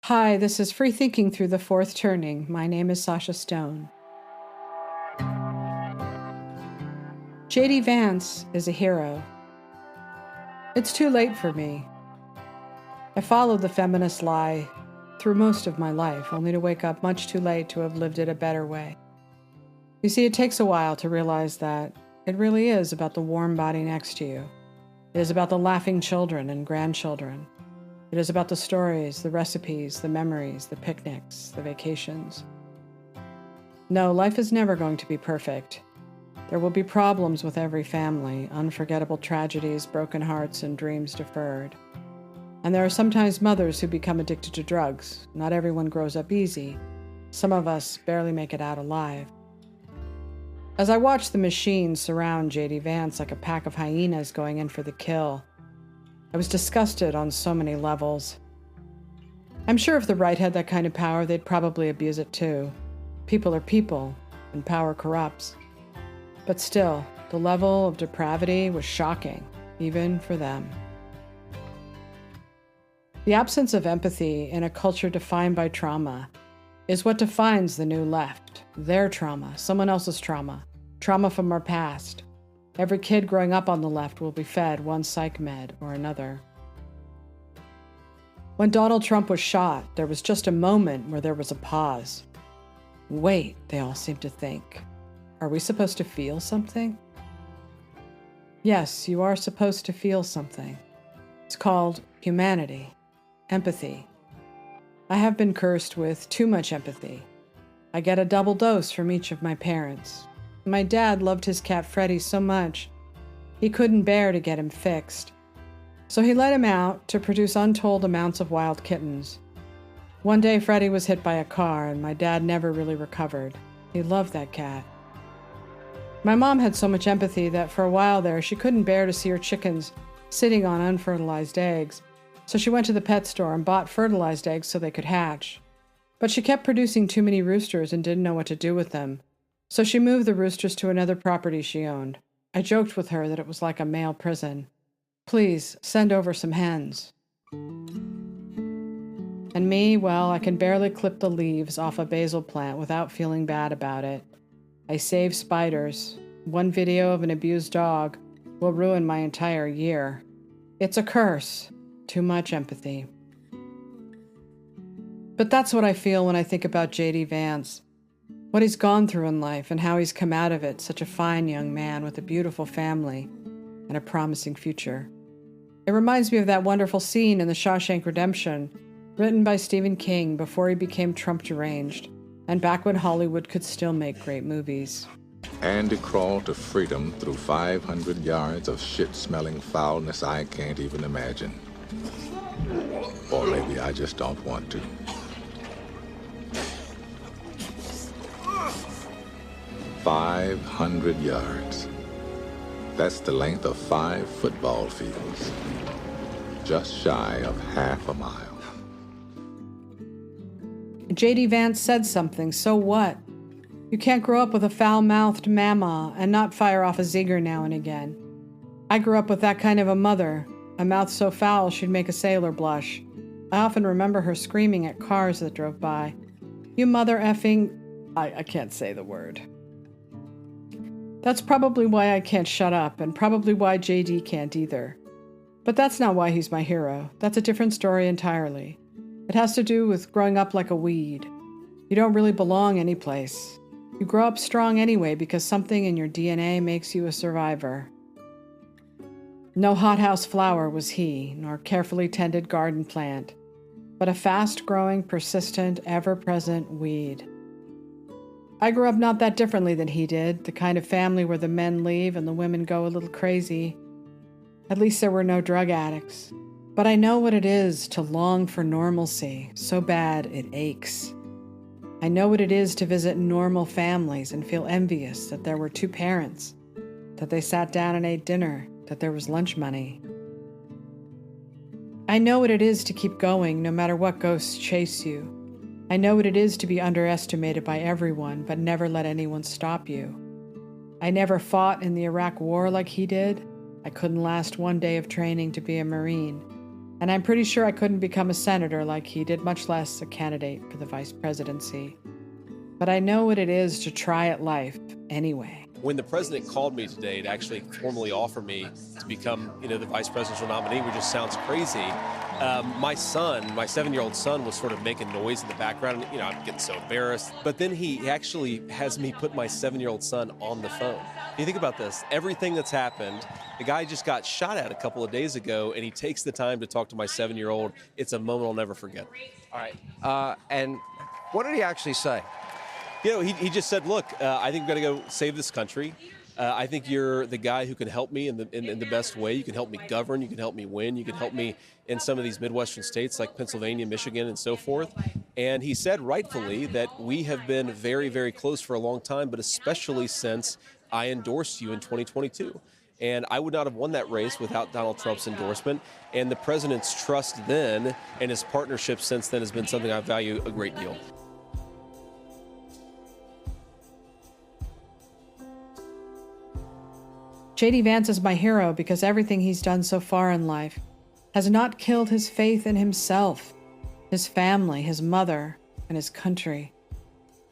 Hi, this is Free Thinking Through the Fourth Turning. My name is Sasha Stone. JD Vance is a hero. It's too late for me. I followed the feminist lie through most of my life, only to wake up much too late to have lived it a better way. You see, it takes a while to realize that it really is about the warm body next to you. It is about the laughing children and grandchildren. It is about the stories, the recipes, the memories, the picnics, the vacations. No, life is never going to be perfect. There will be problems with every family, unforgettable tragedies, broken hearts, and dreams deferred. And there are sometimes mothers who become addicted to drugs. Not everyone grows up easy. Some of us barely make it out alive. As I watch the machines surround JD Vance like a pack of hyenas going in for the kill, I was disgusted on so many levels. I'm sure if the right had that kind of power, they'd probably abuse it too. People are people, and power corrupts. But still, the level of depravity was shocking, even for them. The absence of empathy in a culture defined by trauma is what defines the new left. Their trauma, someone else's trauma, trauma from our past. Every kid growing up on the left will be fed one psych med or another. When Donald Trump was shot, there was just a moment where there was a pause. Wait, they all seemed to think. Are we supposed to feel something? Yes, you are supposed to feel something. It's called humanity, empathy. I have been cursed with too much empathy. I get a double dose from each of my parents. My dad loved his cat Freddie so much, he couldn't bear to get him fixed. So he let him out to produce untold amounts of wild kittens. One day Freddie was hit by a car and my dad never really recovered. He loved that cat. My mom had so much empathy that for a while there she couldn't bear to see her chickens sitting on unfertilized eggs. So she went to the pet store and bought fertilized eggs so they could hatch. But she kept producing too many roosters and didn't know what to do with them. So she moved the roosters to another property she owned. I joked with her that it was like a male prison. Please, send over some hens. And me, well, I can barely clip the leaves off a basil plant without feeling bad about it. I save spiders. One video of an abused dog will ruin my entire year. It's a curse. Too much empathy. But that's what I feel when I think about JD Vance. What he's gone through in life and how he's come out of it, such a fine young man with a beautiful family and a promising future. It reminds me of that wonderful scene in The Shawshank Redemption, written by Stephen King before he became Trump deranged, and back when Hollywood could still make great movies. Andy crawled to freedom through 500 yards of shit-smelling foulness I can't even imagine. Or maybe I just don't want to. 500 yards. That's the length of 5 football fields. Just shy of half a mile. JD Vance said something, so what? You can't grow up with a foul-mouthed mama and not fire off a zinger now and again. I grew up with that kind of a mother, a mouth so foul she'd make a sailor blush. I often remember her screaming at cars that drove by. You mother effing... I can't say the word. That's probably why I can't shut up, and probably why JD can't either. But that's not why he's my hero. That's a different story entirely. It has to do with growing up like a weed. You don't really belong anyplace. You grow up strong anyway because something in your DNA makes you a survivor. No hothouse flower was he, nor carefully tended garden plant, but a fast-growing, persistent, ever-present weed. I grew up not that differently than he did, the kind of family where the men leave and the women go a little crazy. At least there were no drug addicts. But I know what it is to long for normalcy, so bad it aches. I know what it is to visit normal families and feel envious that there were 2 parents, that they sat down and ate dinner, that there was lunch money. I know what it is to keep going no matter what ghosts chase you. I know what it is to be underestimated by everyone, but never let anyone stop you. I never fought in the Iraq War like he did. I couldn't last one day of training to be a Marine. And I'm pretty sure I couldn't become a senator like he did, much less a candidate for the vice presidency. But I know what it is to try at life anyway. When the president called me today to actually formally offer me to become, the vice presidential nominee, which just sounds crazy, my 7-year-old son was sort of making noise in the background. I'm getting so embarrassed. But then he actually has me put my 7-year-old son on the phone. You think about this, everything that's happened, the guy just got shot at a couple of days ago, and he takes the time to talk to my 7-year-old. It's a moment I'll never forget. All right. And what did he actually say? He just said, look, I think we've got to go save this country. I think you're the guy who can help me in the best way. You can help me govern. You can help me win. You can help me in some of these Midwestern states like Pennsylvania, Michigan, and so forth. And he said rightfully that we have been very, very close for a long time, but especially since I endorsed you in 2022. And I would not have won that race without Donald Trump's endorsement. And the president's trust then and his partnership since then has been something I value a great deal. JD Vance is my hero because everything he's done so far in life has not killed his faith in himself, his family, his mother, and his country.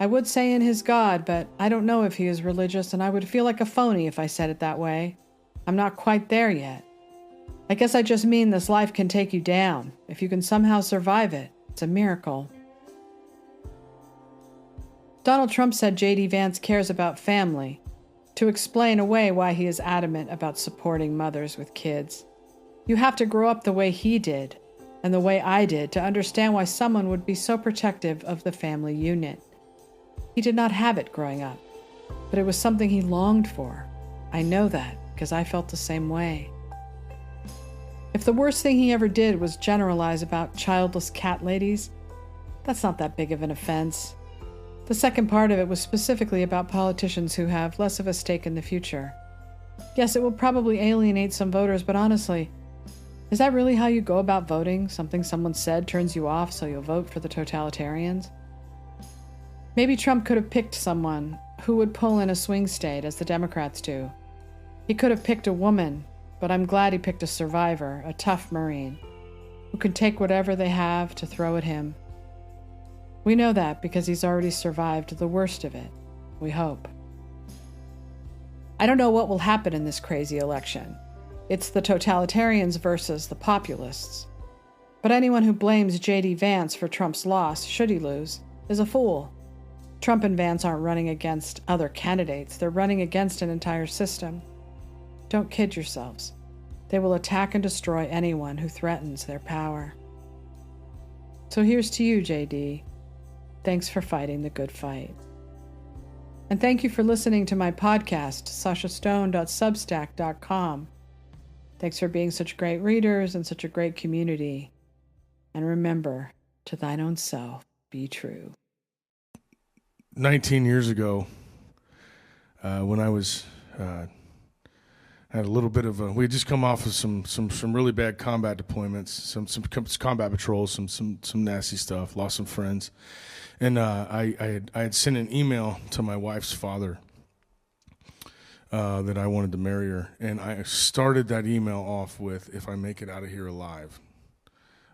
I would say in his God, but I don't know if he is religious, and I would feel like a phony if I said it that way. I'm not quite there yet. I guess I just mean this life can take you down. If you can somehow survive it, it's a miracle. Donald Trump said JD Vance cares about family, to explain away why he is adamant about supporting mothers with kids. You have to grow up the way he did, and the way I did, to understand why someone would be so protective of the family unit. He did not have it growing up, but it was something he longed for. I know that because I felt the same way. If the worst thing he ever did was generalize about childless cat ladies, that's not that big of an offense. The second part of it was specifically about politicians who have less of a stake in the future. Yes, it will probably alienate some voters, but honestly, is that really how you go about voting? Something someone said turns you off, so you'll vote for the totalitarians? Maybe Trump could have picked someone who would pull in a swing state, as the Democrats do. He could have picked a woman, but I'm glad he picked a survivor, a tough Marine, who can take whatever they have to throw at him. We know that because he's already survived the worst of it, we hope. I don't know what will happen in this crazy election. It's the totalitarians versus the populists. But anyone who blames JD Vance for Trump's loss, should he lose, is a fool. Trump and Vance aren't running against other candidates. They're running against an entire system. Don't kid yourselves. They will attack and destroy anyone who threatens their power. So here's to you, JD. Thanks for fighting the good fight. And thank you for listening to my podcast, sashastone.substack.com. Thanks for being such great readers and such a great community. And remember, to thine own self be true. 19 years ago, when I was had a little bit of we had just come off of some really bad combat deployments, some combat patrols, some nasty stuff. Lost some friends, and I had sent an email to my wife's father that I wanted to marry her, and I started that email off with, "If I make it out of here alive,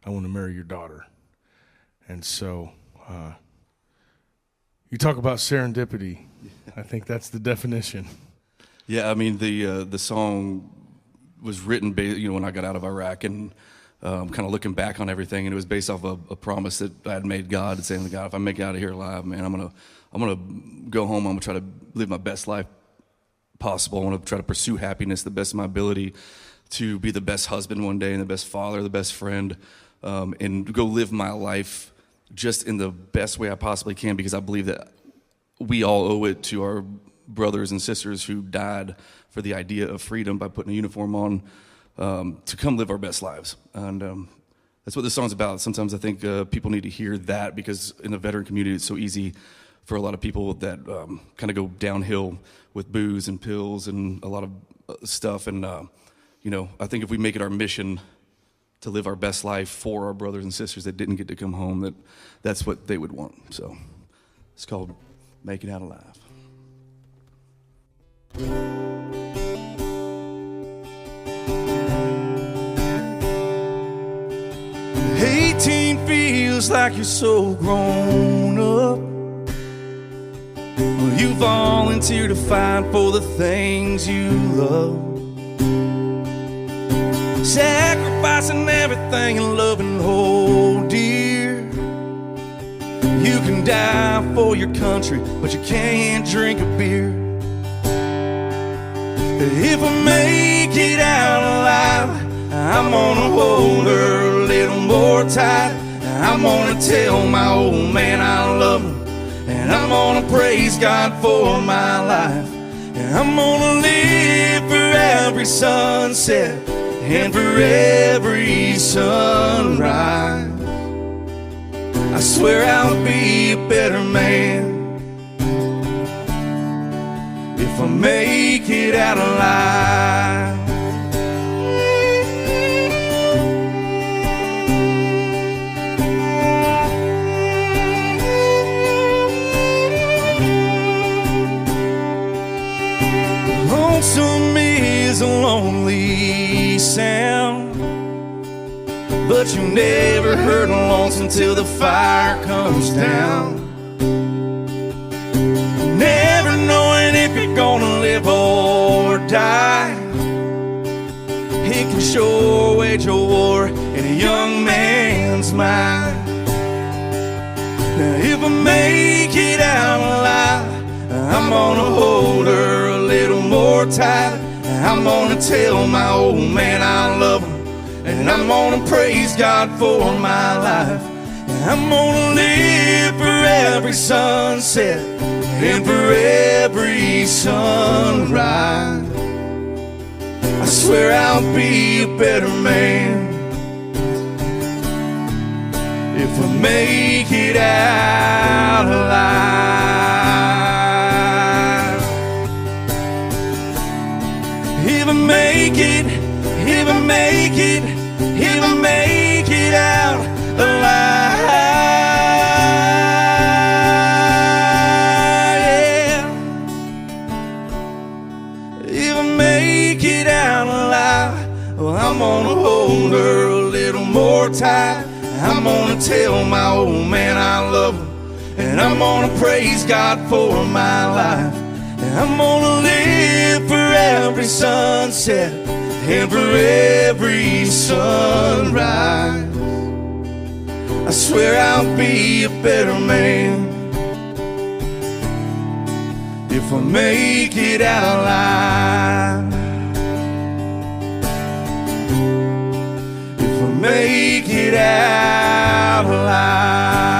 I want to marry your daughter." And so, you talk about serendipity. I think that's the definition. Yeah, I mean the song was written, when I got out of Iraq, and kind of looking back on everything, and it was based off of a promise that I had made God, saying to God, if I make it out of here alive, man, I'm gonna go home. I'm gonna try to live my best life possible. I want to try to pursue happiness, the best of my ability, to be the best husband one day, and the best father, the best friend, and go live my life just in the best way I possibly can, because I believe that we all owe it to our brothers and sisters who died for the idea of freedom by putting a uniform on, to come live our best lives. And that's what this song's about. Sometimes I think people need to hear that, because in the veteran community, it's so easy for a lot of people that kind of go downhill with booze and pills and a lot of stuff. And, I think if we make it our mission to live our best life for our brothers and sisters that didn't get to come home, that's what they would want. So it's called Make It Out Alive. feels like you're so grown up. Well, you volunteer to fight for the things you love, sacrificing everything and loving hold dear. You can die for your country, but you can't drink a beer. If I make it out alive, I'm gonna hold her a little more tight. I'm gonna tell my old man I love him, and I'm gonna praise God for my life. And I'm gonna live for every sunset and for every sunrise. I swear I'll be a better man if I make it out alive. Lonesome is a lonely sound, but you never heard lonesome till the fire comes down. Never knowing if you're gonna live or die, it can sure wage a war in a young man's mind. Now if I make it out alive, I'm gonna hold her a little more tight. I'm gonna tell my old man I love him, and I'm gonna praise God for my life. And I'm gonna live for every sunset and for every sunrise. I swear I'll be a better man if I make it out alive. If I make it, if I make it, if I make it out alive, yeah. If I make it out alive, well, I'm gonna hold her a little more tight. I'm gonna tell my old man I love him, and I'm gonna praise God for my life. And I'm gonna live for every sunset and for every sunrise. I swear I'll be a better man if I make it out alive. If I make it out alive.